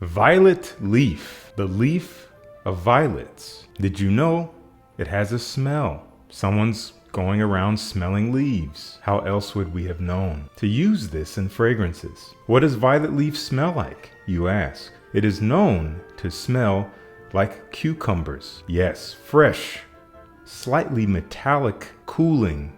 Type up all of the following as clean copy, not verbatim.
Violet leaf, the leaf of violets. Did you know it has a smell? Someone's going around smelling leaves. How else would we have known to use this in fragrances? What does violet leaf smell like, you ask? It is known to smell like cucumbers. Yes, fresh, slightly metallic, cooling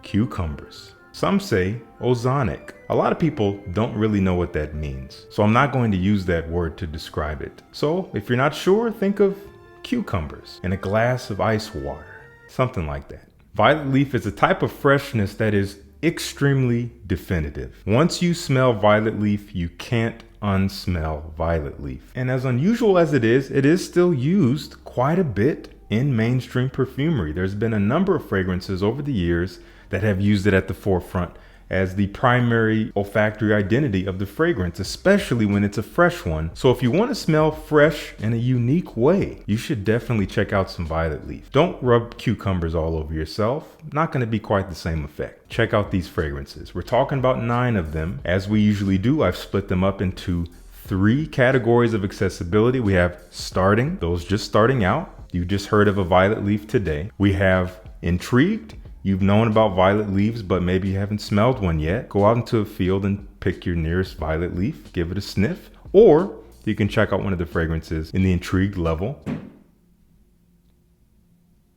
cucumbers. Some say ozonic. A lot of people don't really know what that means, so I'm not going to use that word to describe it. So if you're not sure, think of cucumbers in a glass of ice water, something like that. Violet leaf is a type of freshness that is extremely definitive. Once you smell violet leaf, you can't unsmell violet leaf. And as unusual as it is still used quite a bit in mainstream perfumery. There's been a number of fragrances over the years that have used it at the forefront as the primary olfactory identity of the fragrance, especially when it's a fresh one. So if you want to smell fresh in a unique way, you should definitely check out some violet leaf. Don't rub cucumbers all over yourself. Not going to be quite the same effect. Check out these fragrances. We're talking about 9 of them. As we usually do, I've split them up into 3 categories of accessibility. We have starting, those just starting out. You just heard of a violet leaf today. We have intrigued. You've known about violet leaves, but maybe you haven't smelled one yet. Go out into a field and pick your nearest violet leaf, give it a sniff, or you can check out one of the fragrances in the intrigued level.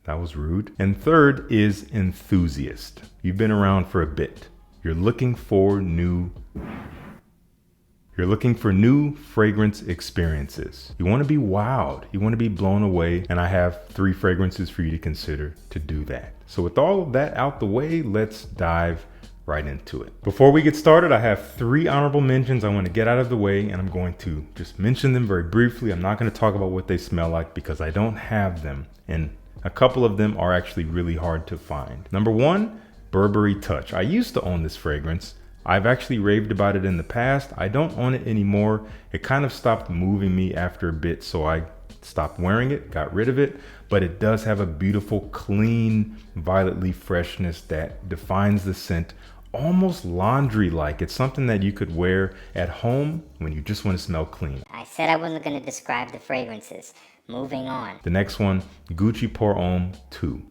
That was rude. And third is enthusiast. You've been around for a bit. You're looking for new fragrance experiences. You want to be wowed. You want to be blown away. And I have 3 fragrances for you to consider to do that. So with all of that out the way, let's dive right into it. Before we get started, I have 3 honorable mentions I want to get out of the way, and I'm going to just mention them very briefly. I'm not going to talk about what they smell like because I don't have them. And a couple of them are actually really hard to find. Number 1, Burberry Touch. I used to own this fragrance. I've actually raved about it in the past. I don't own it anymore. It kind of stopped moving me after a bit, so I stopped wearing it, got rid of it, but it does have a beautiful, clean violet leaf freshness that defines the scent, almost laundry-like. It's something that you could wear at home when you just want to smell clean. I said I wasn't going to describe the fragrances. Moving on. The next one, Gucci Pour Homme 2.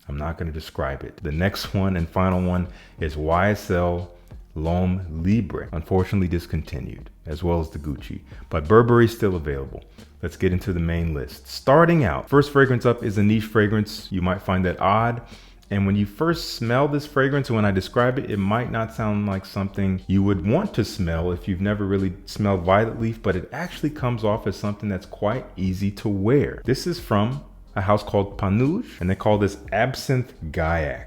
I'm not going to describe it. The next one and final one is YSL L'Homme Libre, unfortunately discontinued, as well as the Gucci, but Burberry is still available. Let's get into the main list. Starting out, first fragrance up is a niche fragrance. You might find that odd. And when you first smell this fragrance, and when I describe it, it might not sound like something you would want to smell if you've never really smelled violet leaf, but it actually comes off as something that's quite easy to wear. This is from a house called Panouge, and they call this Absinthe Gaiac.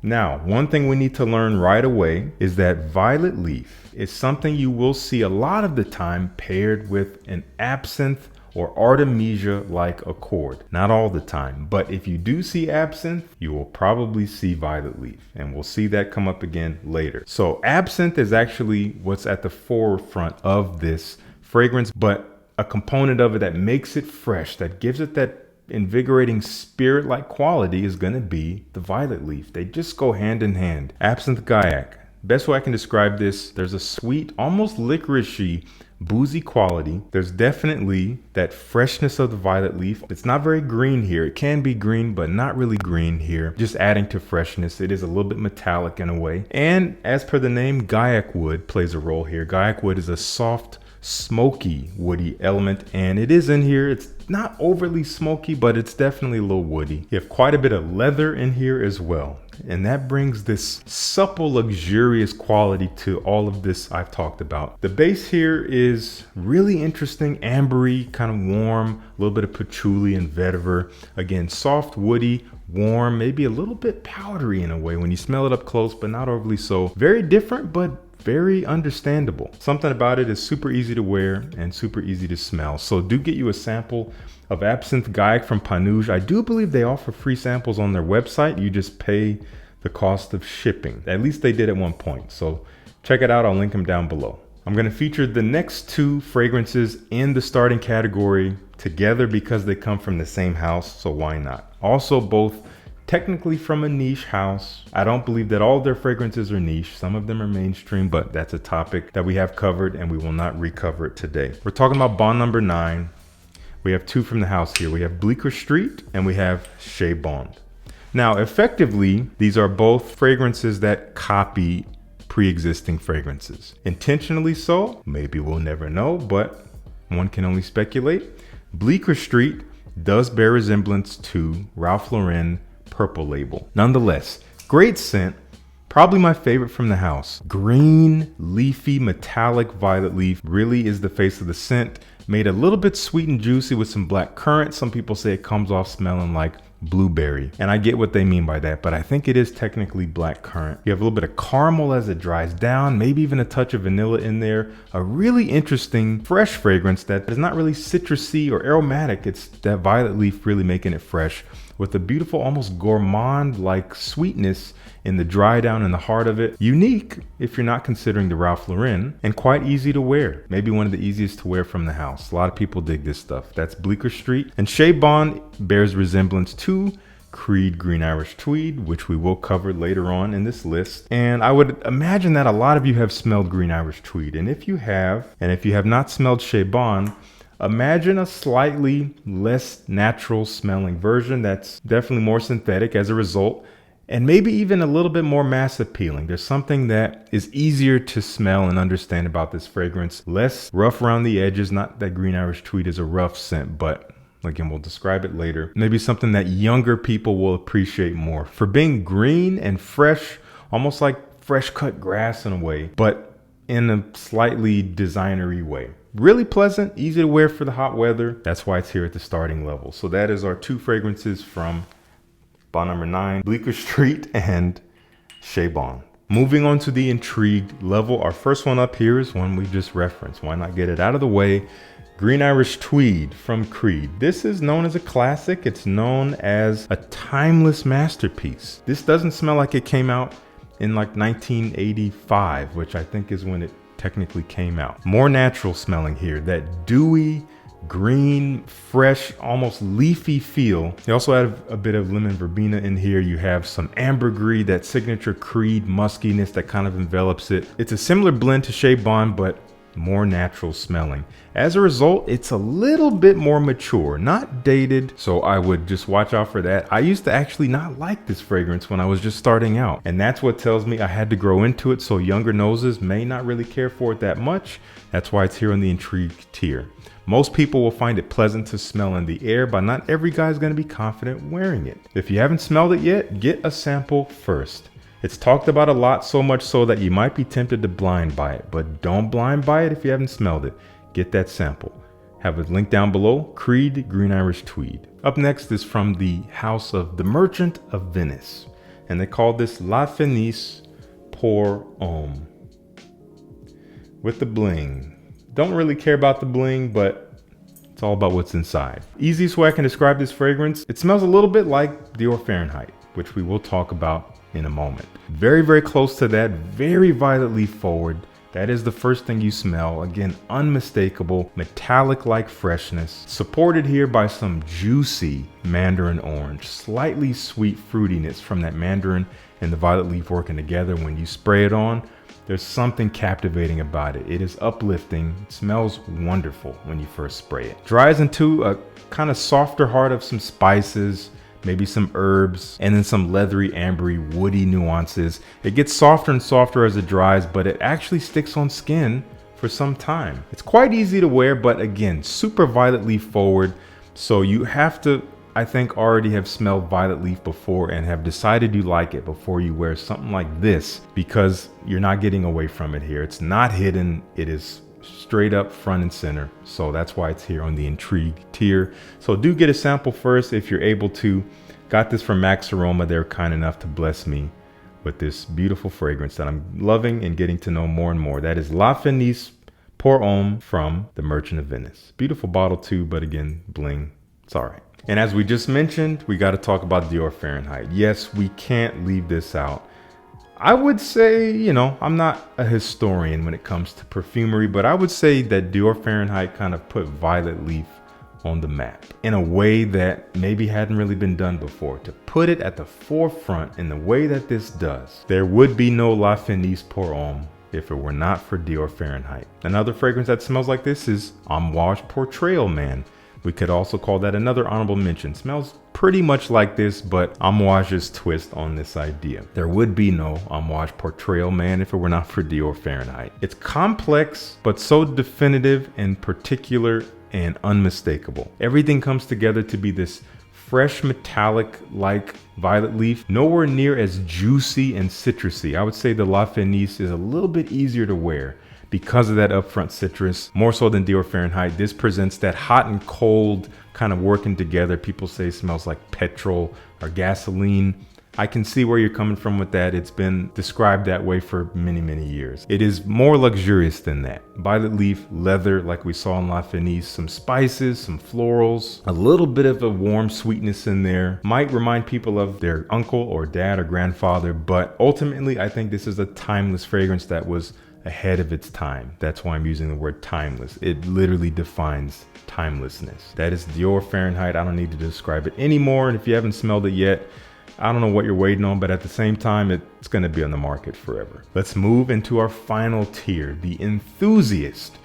Now, one thing we need to learn right away is that violet leaf is something you will see a lot of the time paired with an absinthe or artemisia-like accord. Not all the time, but if you do see absinthe, you will probably see violet leaf, and we'll see that come up again later. So absinthe is actually what's at the forefront of this fragrance, but a component of it that makes it fresh, that gives it that invigorating spirit-like quality is going to be the violet leaf. They just go hand in hand. Absinthe Gaiac. Best way I can describe this, there's a sweet, almost licoricey, boozy quality. There's definitely that freshness of the violet leaf. It's not very green here. It can be green, but not really green here. Just adding to freshness. It is a little bit metallic in a way. And as per the name, Gaïac wood plays a role here. Gaïac wood is a soft, smoky, woody element, and it is in here. It's not overly smoky, but it's definitely a little woody. You have quite a bit of leather in here as well, and that brings this supple, luxurious quality to all of this I've talked about. The base here is really interesting, ambery, kind of warm, a little bit of patchouli and vetiver. Again, soft, woody, warm, maybe a little bit powdery in a way when you smell it up close, but not overly so. Very different, but very understandable. Something about it is super easy to wear and super easy to smell. So do get you a sample of Absinthe Gaiac from Panouge. I do believe they offer free samples on their website. You just pay the cost of shipping. At least they did at one point. So check it out. I'll link them down below. I'm going to feature the next 2 fragrances in the starting category together because they come from the same house. So why not? Also both technically from a niche house. I don't believe that all of their fragrances are niche. Some of them are mainstream, but that's a topic that we have covered and we will not recover it today. We're talking about bond number 9. We have 2 from the house here. We have Bleecker St and we have Chez Bond. Now, effectively, these are both fragrances that copy pre-existing fragrances. Intentionally so, maybe we'll never know, but one can only speculate. Bleecker St does bear resemblance to Ralph Lauren Purple Label. Nonetheless, great scent, probably my favorite from the house. Green, leafy, metallic violet leaf really is the face of the scent. Made a little bit sweet and juicy with some black currant. Some people say it comes off smelling like blueberry, and I get what they mean by that, but I think it is technically black currant. You have a little bit of caramel as it dries down, maybe even a touch of vanilla in there. A really interesting fresh fragrance that is not really citrusy or aromatic. It's that violet leaf really making it fresh with a beautiful, almost gourmand-like sweetness in the dry down in the heart of it. Unique if you're not considering the Ralph Lauren, and quite easy to wear. Maybe one of the easiest to wear from the house. A lot of people dig this stuff. That's Bleecker St. And Chez Bond bears resemblance to Creed Green Irish Tweed, which we will cover later on in this list. And I would imagine that a lot of you have smelled Green Irish Tweed. And if you have not smelled Chez Bond, imagine a slightly less natural smelling version that's definitely more synthetic as a result, and maybe even a little bit more mass appealing. There's something that is easier to smell and understand about this fragrance. Less rough around the edges. Not that Green Irish Tweed is a rough scent, but again, we'll describe it later. Maybe something that younger people will appreciate more for being green and fresh, almost like fresh cut grass in a way, but in a slightly designery way. Really pleasant, easy to wear for the hot weather. That's why it's here at the starting level. So that is our 2 fragrances from bond number 9, Bleecker St and Chez Bond. Moving on to the intrigued level. Our first one up here is one we just referenced. Why not get it out of the way? Green Irish Tweed from Creed. This is known as a classic. It's known as a timeless masterpiece. This doesn't smell like it came out in like 1985, which I think is when it technically came out. More natural smelling here. That dewy, green, fresh, almost leafy feel. You also have a bit of lemon verbena in here. You have some ambergris, that signature Creed muskiness that kind of envelops it. It's a similar blend to Chez Bond, but more natural smelling. As a result, it's a little bit more mature, not dated, so I would just watch out for that. I used to actually not like this fragrance when I was just starting out, and that's what tells me I had to grow into it, so younger noses may not really care for it that much. That's why it's here on the intrigue tier. Most people will find it pleasant to smell in the air, but not every guy is going to be confident wearing it. If you haven't smelled it yet, get a sample first. It's talked about a lot, so much so that you might be tempted to blind buy it, but don't blind buy it if you haven't smelled it. Get that sample. Have a link down below, Creed Green Irish Tweed. Up next is from the house of the Merchant of Venice, and they call this La Fenice pour Homme. With the bling. Don't really care about the bling, but it's all about what's inside. Easiest way I can describe this fragrance, it smells a little bit like Dior Fahrenheit, which we will talk about in a moment. Very, very close to that, very violet leaf forward. That is the first thing you smell. Again, unmistakable, metallic-like freshness, supported here by some juicy mandarin orange, slightly sweet fruitiness from that mandarin and the violet leaf working together. When you spray it on, there's something captivating about it. It is uplifting. It smells wonderful when you first spray it. Dries into a kind of softer heart of some spices, maybe some herbs, and then some leathery, ambery, woody nuances. It gets softer and softer as it dries, but it actually sticks on skin for some time. It's quite easy to wear, but again, super violet leaf forward. So you have to, I think, already have smelled violet leaf before and have decided you like it before you wear something like this, because you're not getting away from it here. It's not hidden. It is straight up front and center. So that's why it's here on the intrigue tier. So do get a sample first if you're able to. Got this from MaxAroma. They're kind enough to bless me with this beautiful fragrance that I'm loving and getting to know more and more. That is La Fenice pour Homme from the Merchant of Venice. Beautiful bottle too, but again, bling. It's all right. And as we just mentioned, we got to talk about Dior Fahrenheit. Yes, we can't leave this out. I would say, you know, I'm not a historian when it comes to perfumery, but I would say that Dior Fahrenheit kind of put violet leaf on the map in a way that maybe hadn't really been done before. To put it at the forefront in the way that this does, there would be no La Finesse Pour Homme if it were not for Dior Fahrenheit. Another fragrance that smells like this is Amouage Portrayal Man. We could also call that another honorable mention. Smells pretty much like this, but Amouage's twist on this idea. There would be no Amouage Portrayal Man if it were not for Dior Fahrenheit. It's complex, but so definitive and particular and unmistakable. Everything comes together to be this fresh metallic like violet leaf, nowhere near as juicy and citrusy. I would say the La Finesse is a little bit easier to wear because of that upfront citrus, more so than Dior Fahrenheit. This presents that hot and cold kind of working together. People say it smells like petrol or gasoline. I can see where you're coming from with that. It's been described that way for many, many years. It is more luxurious than that. Violet leaf, leather, like we saw in La Finesse, some spices, some florals, a little bit of a warm sweetness in there. Might remind people of their uncle or dad or grandfather, but ultimately I think this is a timeless fragrance that was ahead of its time. That's why I'm using the word timeless. It literally defines timelessness. That is Dior Fahrenheit. I don't need to describe it anymore. And if you haven't smelled it yet, I don't know what you're waiting on, but at the same time, it's going to be on the market forever. Let's move into our final tier, the enthusiast.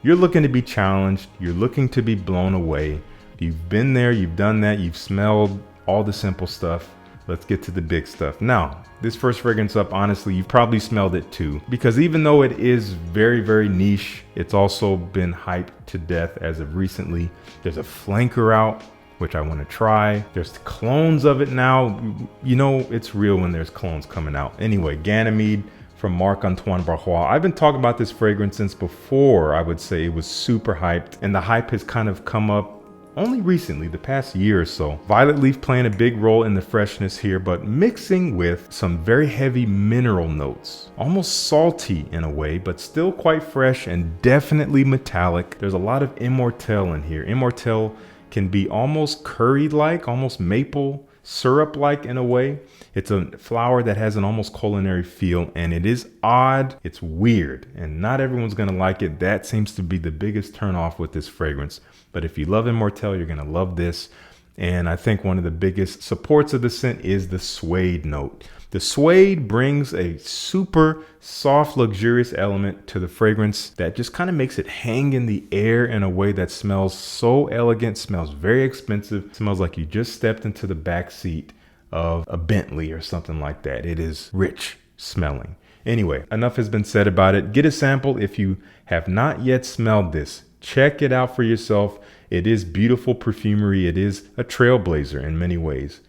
You're looking to be challenged. You're looking to be blown away. You've been there, you've done that, you've smelled all the simple stuff. Let's get to the big stuff. Now, this first fragrance up, honestly, you've probably smelled it too, because even though it is very, very niche, it's also been hyped to death as of recently. There's a flanker out, which I want to try. There's clones of it now. You know, it's real when there's clones coming out. Anyway, Ganymede from Marc-Antoine Barrois. I've been talking about this fragrance since before I would say it was super hyped, and the hype has kind of come up only recently, the past year or so. Violet leaf playing a big role in the freshness here, but mixing with some very heavy mineral notes. Almost salty in a way, but still quite fresh and definitely metallic. There's a lot of immortelle in here. Immortelle can be almost curry-like, almost maple syrup-like in a way. It's a flower that has an almost culinary feel, and it is odd, it's weird, and not everyone's gonna like it. That seems to be the biggest turnoff with this fragrance. But if you love immortelle, you're gonna love this. And I think one of the biggest supports of the scent is the suede note. The suede brings a super soft, luxurious element to the fragrance that just kind of makes it hang in the air in a way that smells so elegant, smells very expensive, smells like you just stepped into the back seat of a Bentley or something like that. It is rich smelling. Anyway, enough has been said about it. Get a sample if you have not yet smelled this. Check it out for yourself. It is beautiful perfumery. It is a trailblazer in many ways.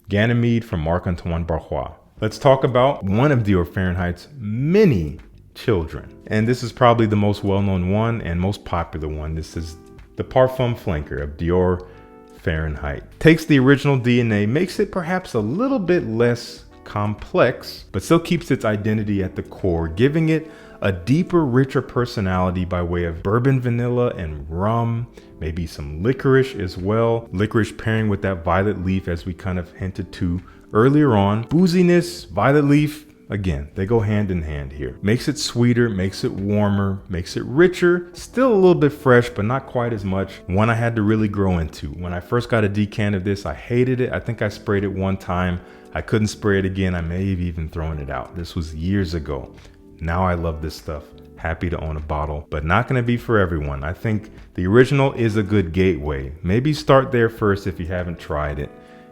Ganymede from Marc-Antoine Barrois. Let's talk about one of Dior Fahrenheit's many children. And this is probably the most well-known one and most popular one. This is the Parfum flanker of Dior Fahrenheit. Takes the original DNA, makes it perhaps a little bit less complex, but still keeps its identity at the core, giving it a deeper, richer personality by way of bourbon vanilla and rum, maybe some licorice as well. Licorice pairing with that violet leaf, as we kind of hinted to earlier on. Booziness, violet leaf, again, they go hand in hand here. Makes it sweeter, makes it warmer, makes it richer, still a little bit fresh, but not quite as much. One I had to really grow into. When I first got a decant of this, I hated it. I think I sprayed it one time. I couldn't spray it again. I may have even thrown it out. This was years ago. Now I love this stuff. Happy to own a bottle, but not gonna be for everyone. I think the original is a good gateway. Maybe start there first if you haven't tried it,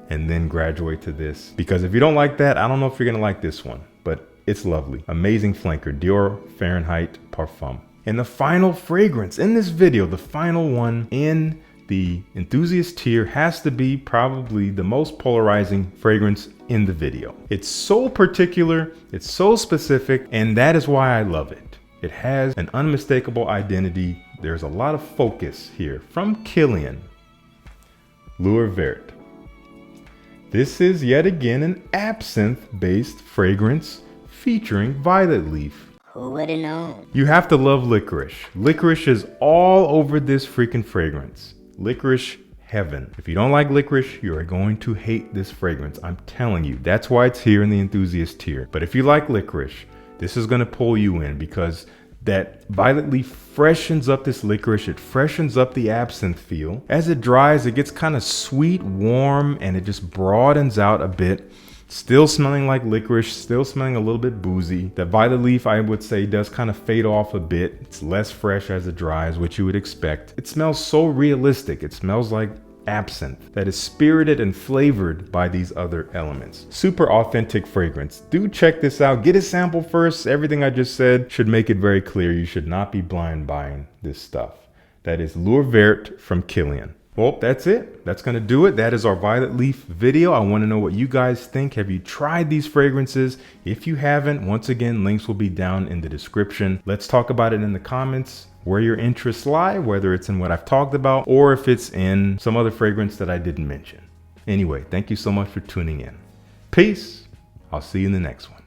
and then graduate to this. Because if you don't like that, I don't know if you're gonna like this one, but it's lovely. Amazing flanker, Dior Fahrenheit Parfum. And the final fragrance in this video, the final one in the enthusiast tier, has to be probably the most polarizing fragrance in the video. It's so particular, it's so specific, and that is why I love it. It has an unmistakable identity. There's a lot of focus here. From Kilian, Lueur Verte. This is yet again an absinthe-based fragrance featuring violet leaf. Who would have known? You have to love licorice. Licorice is all over this freaking fragrance. Licorice heaven. If you don't like licorice, you are going to hate this fragrance. I'm telling you. That's why it's here in the enthusiast tier. But if you like licorice, this is going to pull you in, because That violet leaf freshens up this licorice, it freshens up the absinthe feel. As it dries, it gets kind of sweet, warm, and it just broadens out a bit. Still smelling like licorice, still smelling a little bit boozy. The violet leaf, I would say, does kind of fade off a bit. It's less fresh as it dries, which you would expect. It smells so realistic. It smells like absinthe that is spirited and flavored by these other elements. Super authentic fragrance. Do check this out. Get a sample first. Everything I just said should make it very clear you should not be blind buying this stuff. That is L'Our Vert from Kilian. Well, that's it. That's going to do it. That is our violet leaf video. I want to know what you guys think. Have you tried these fragrances? If you haven't, once again, links will be down in the description. Let's talk about it in the comments, where your interests lie, whether it's in what I've talked about or if it's in some other fragrance that I didn't mention. Anyway, thank you so much for tuning in. Peace. I'll see you in the next one.